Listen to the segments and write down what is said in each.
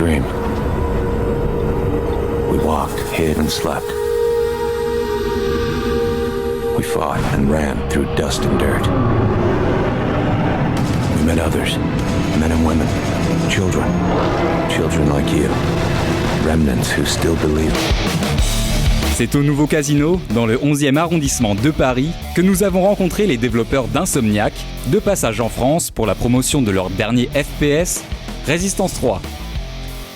dream. We walked, hid, and slept. We fought and ran through dust and dirt. We met others, men and women, children like you, remnants who still believe. C'est au nouveau casino, dans le 11e arrondissement de Paris, que nous avons rencontré les développeurs d'Insomniac, de passage en France pour la promotion de leur dernier FPS, Résistance 3.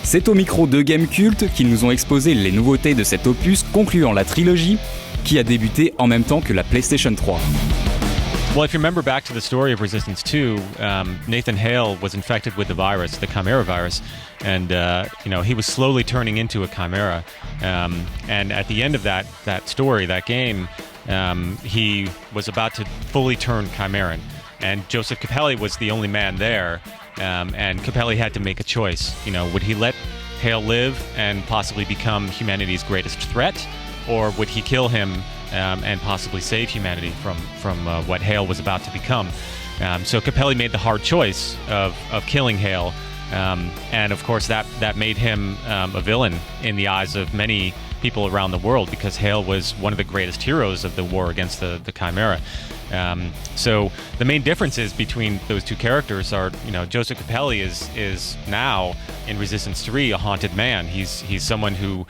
C'est au micro de Gamekult qu'ils nous ont exposé les nouveautés de cet opus concluant la trilogie, qui a débuté en même temps que la PlayStation 3. Well, if you remember back to the story of Resistance 2, Nathan Hale was infected with the virus, the Chimera virus, and he was slowly turning into a Chimera. And at the end of that story, that game, he was about to fully turn Chimeran. And Joseph Capelli was the only man there, and Capelli had to make a choice. Would he let Hale live and possibly become humanity's greatest threat, or would he kill him and possibly save humanity from what Hale was about to become? So Capelli made the hard choice of killing Hale, and of course that made him a villain in the eyes of many people around the world, because Hale was one of the greatest heroes of the war against the Chimera. So the main differences between those two characters are, Joseph Capelli is now in Resistance 3 a haunted man. He's someone who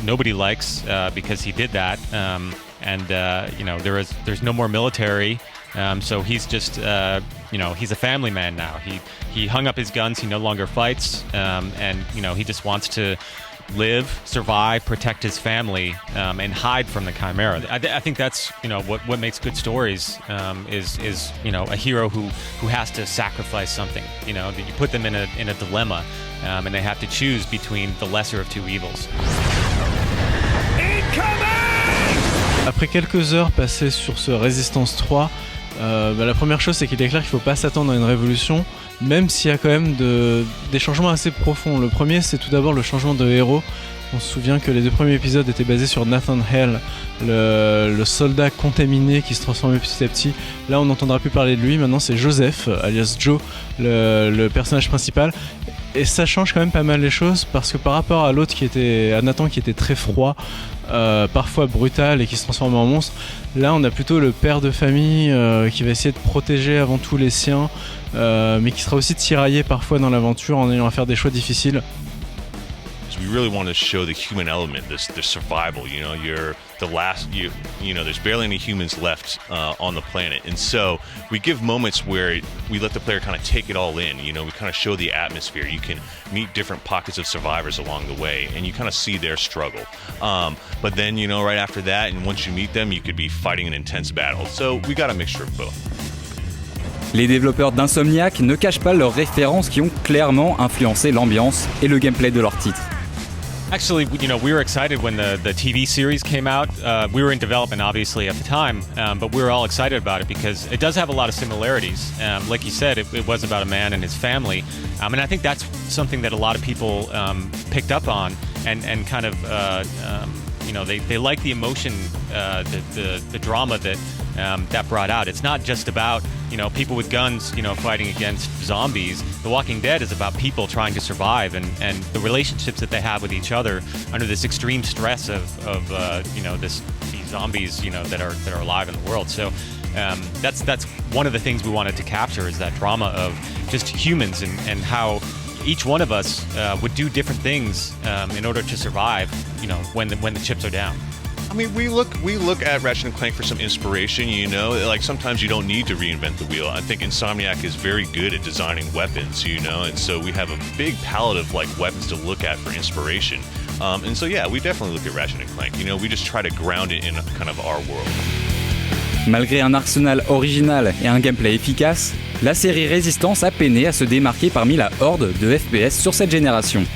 nobody likes because he did that, and there's no more military. So he's just he's a family man now. He hung up his guns. He no longer fights, and he just wants to live, survive, protect his family, and hide from the Chimera. I think that's what makes good stories is a hero who has to sacrifice something. That you put them in a dilemma, and they have to choose between the lesser of two evils. Après quelques heures passées sur ce Résistance 3, la première chose, c'est qu'il est clair qu'il ne faut pas s'attendre à une révolution, même s'il y a quand même des changements assez profonds. Le premier, c'est tout d'abord le changement de héros. On se souvient que les 2 premiers épisodes étaient basés sur Nathan Hale, le soldat contaminé qui se transformait petit à petit. Là, on n'entendra plus parler de lui. Maintenant, c'est Joseph, alias Joe, le personnage principal. Et ça change quand même pas mal les choses, parce que par rapport à Nathan qui était très froid, parfois brutal et qui se transformait en monstre, là on a plutôt le père de famille qui va essayer de protéger avant tout les siens, mais qui sera aussi tiraillé parfois dans l'aventure en ayant à faire des choix difficiles. We really want to show the human element, the survival. You're the last. There's barely any humans left on the planet, and so we give moments where we let the player kind of take it all in. We kind of show the atmosphere. You can meet different pockets of survivors along the way, and you kind of see their struggle. But then, right after that, and once you meet them, you could be fighting an intense battle. So we got a mixture of both. Les développeurs d'Insomniac ne cachent pas leurs références qui ont clairement influencé l'ambiance et le gameplay de leur titre. Actually, we were excited when the TV series came out. We were in development, obviously, at the time, but we were all excited about it because it does have a lot of similarities. Like you said, it was about a man and his family, and I think that's something that a lot of people picked up on and kind of, they like the emotion, the drama that brought out. It's not just about people with guns fighting against zombies. The Walking Dead is about people trying to survive and the relationships that they have with each other under this extreme stress of these zombies that are alive in the world. So that's one of the things we wanted to capture, is that drama of just humans and how each one of us would do different things in order to survive when the chips are down. I mean, we look at Ratchet & Clank for some inspiration, like sometimes you don't need to reinvent the wheel. I think Insomniac is very good at designing weapons, and so we have a big palette of weapons to look at for inspiration. And so yeah, we definitely look at Ratchet & Clank. We just try to ground it in kind of our world. Malgré un arsenal original et un gameplay efficace, la série Résistance a peiné à se démarquer parmi la horde de FPS sur cette génération.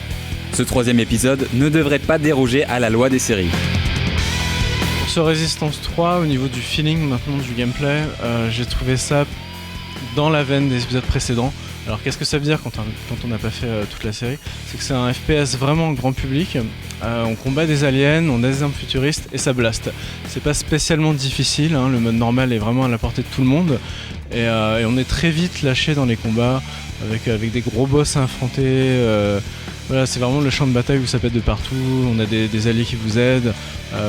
Ce 3e épisode ne devrait pas déroger à la loi des séries. Sur Resistance 3, au niveau du feeling maintenant du gameplay, j'ai trouvé ça dans la veine des épisodes précédents. Alors qu'est-ce que ça veut dire quand on n'a pas fait toute la série ? C'est que c'est un FPS vraiment grand public, on combat des aliens, on a des armes futuristes et ça blast. C'est pas spécialement difficile, le mode normal est vraiment à la portée de tout le monde et on est très vite lâché dans les combats avec des gros boss à affronter, Voilà, c'est vraiment le champ de bataille où ça pète de partout, on a des alliés qui vous aident.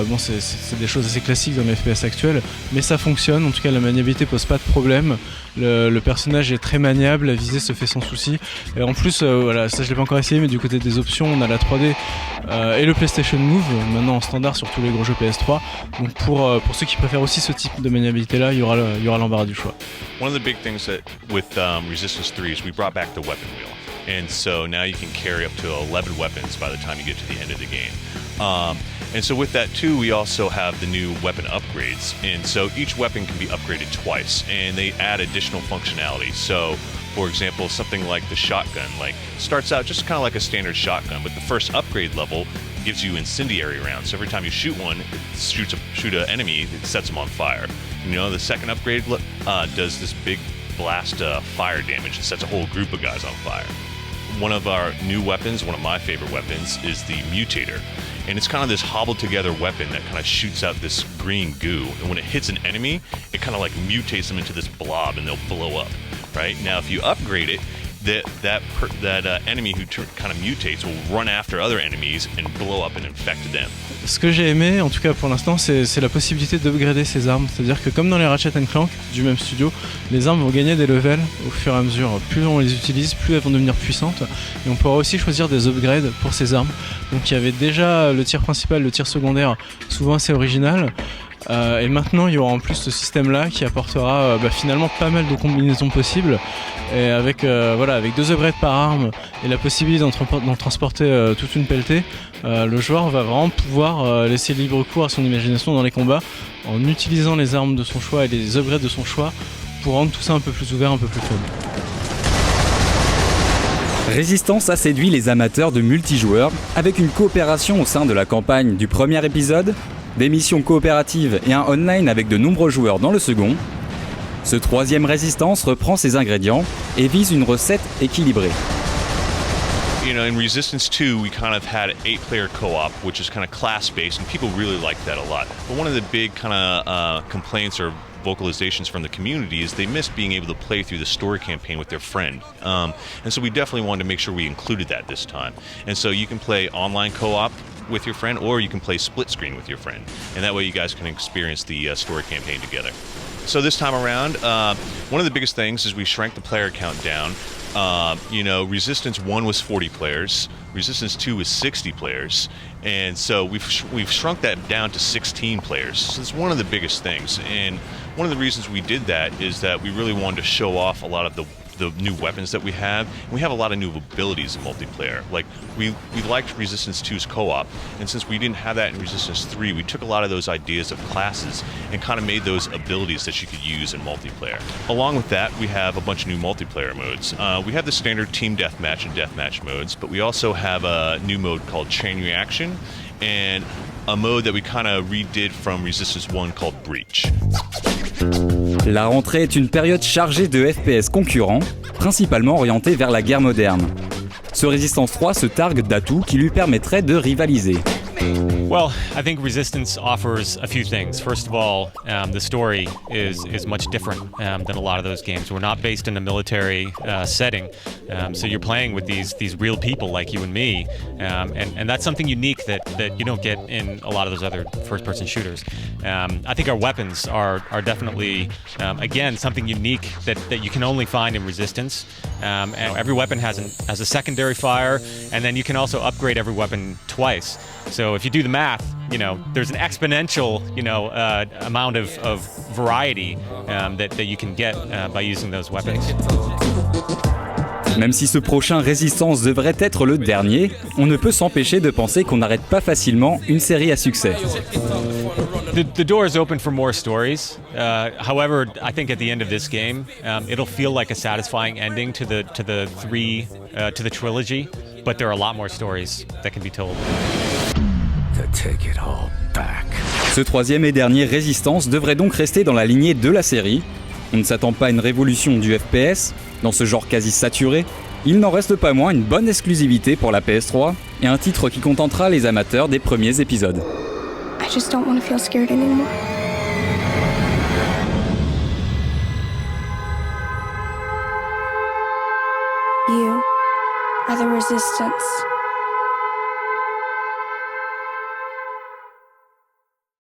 Bon, c'est des choses assez classiques dans les FPS actuels, mais ça fonctionne. En tout cas, la maniabilité pose pas de problème. Le personnage est très maniable, la visée se fait sans souci. Et en plus, voilà, ça je l'ai pas encore essayé, mais du côté des options, on a la 3D et le PlayStation Move, maintenant en standard sur tous les gros jeux PS3. Donc pour ceux qui préfèrent aussi ce type de maniabilité-là, il y aura l'embarras du choix. One of the big things that with Resistance 3 is we brought back the weapon wheel. And so now you can carry up to 11 weapons by the time you get to the end of the game. And so with that too, we also have the new weapon upgrades. And so each weapon can be upgraded twice, and they add additional functionality. So, for example, something like the shotgun, like starts out just kind of like a standard shotgun, but the first upgrade level gives you incendiary rounds. So every time you shoot one, it shoot an enemy, it sets them on fire. You know, the second upgrade does this big blast fire damage. It sets a whole group of guys on fire. One of our new weapons, one of my favorite weapons, is the Mutator. And it's kind of this hobbled together weapon that kind of shoots out this green goo. And when it hits an enemy, it kind of like mutates them into this blob and they'll blow up, right? Now, if you upgrade it, that enemy who kind of mutates will run after other enemies and blow up and infect them. Ce que j'ai aimé, en tout cas pour l'instant, c'est la possibilité d'upgrader ces armes. C'est-à-dire que comme dans les Ratchet & Clank du même studio, les armes vont gagner des levels au fur et à mesure. Plus on les utilise, plus elles vont devenir puissantes. Et on pourra aussi choisir des upgrades pour ces armes. Donc il y avait déjà le tir principal, le tir secondaire, souvent assez original. Et maintenant il y aura en plus ce système là qui apportera finalement pas mal de combinaisons possibles, et avec 2 upgrades par arme et la possibilité d'en transporter toute une pelletée, le joueur va vraiment pouvoir laisser libre cours à son imagination dans les combats en utilisant les armes de son choix et les upgrades de son choix pour rendre tout ça un peu plus ouvert, un peu plus fun. Résistance a séduit les amateurs de multijoueurs avec une coopération au sein de la campagne du premier épisode, des missions coopératives et un online avec de nombreux joueurs dans le second. Ce troisième Résistance reprend ses ingrédients et vise une recette équilibrée. You know, in Resistance 2, we kind of had 8-player co-op, which is kind of class-based, and people really liked that a lot. But one of the big kind of complaints or vocalizations from the community is they miss being able to play through the story campaign with their friend. And so we definitely wanted to make sure we included that this time. And so you can play online co-op with your friend, or you can play split screen with your friend. And that way you guys can experience the story campaign together. So this time around, one of the biggest things is we shrank the player count down. You know, Resistance 1 was 40 players, Resistance 2 was 60 players, and so we've shrunk that down to 16 players. So it's one of the biggest things, and one of the reasons we did that is that we really wanted to show off a lot of the new weapons that we have. And we have a lot of new abilities in multiplayer. Like, we liked Resistance 2's co-op, and since we didn't have that in Resistance 3, we took a lot of those ideas of classes and kind of made those abilities that you could use in multiplayer. Along with that, we have a bunch of new multiplayer modes. We have the standard team deathmatch and deathmatch modes, but we also have a new mode called Chain Reaction, and a mode that we kind of redid from Resistance 1 called Breach. La rentrée est une période chargée de FPS concurrents, principalement orientés vers la guerre moderne. Ce Résistance 3 se targue d'atouts qui lui permettraient de rivaliser. Well, I think Resistance offers a few things. First of all, the story is much different than a lot of those games. We're not based in a military setting, so you're playing with these real people like you and me, and that's something unique that you don't get in a lot of those other first-person shooters. I think our weapons are definitely, again, something unique that you can only find in Resistance. And every weapon has a secondary fire, and then you can also upgrade every weapon twice. So if you do the math, you know, there's an exponential, amount of variety that you can get by using those weapons. Même si ce prochain Résistance devrait être le dernier, on ne peut s'empêcher de penser qu'on n'arrête pas facilement une série à succès. The door is open for more stories. However, I think at the end of this game, it'll feel like a satisfying ending to the trilogy. But there are a lot more stories that can be told. Ce troisième et dernier Résistance devrait donc rester dans la lignée de la série. On ne s'attend pas à une révolution du FPS. Dans ce genre quasi saturé, il n'en reste pas moins une bonne exclusivité pour la PS3 et un titre qui contentera les amateurs des premiers épisodes. I just don't want to feel scared anymore. You are the Resistance.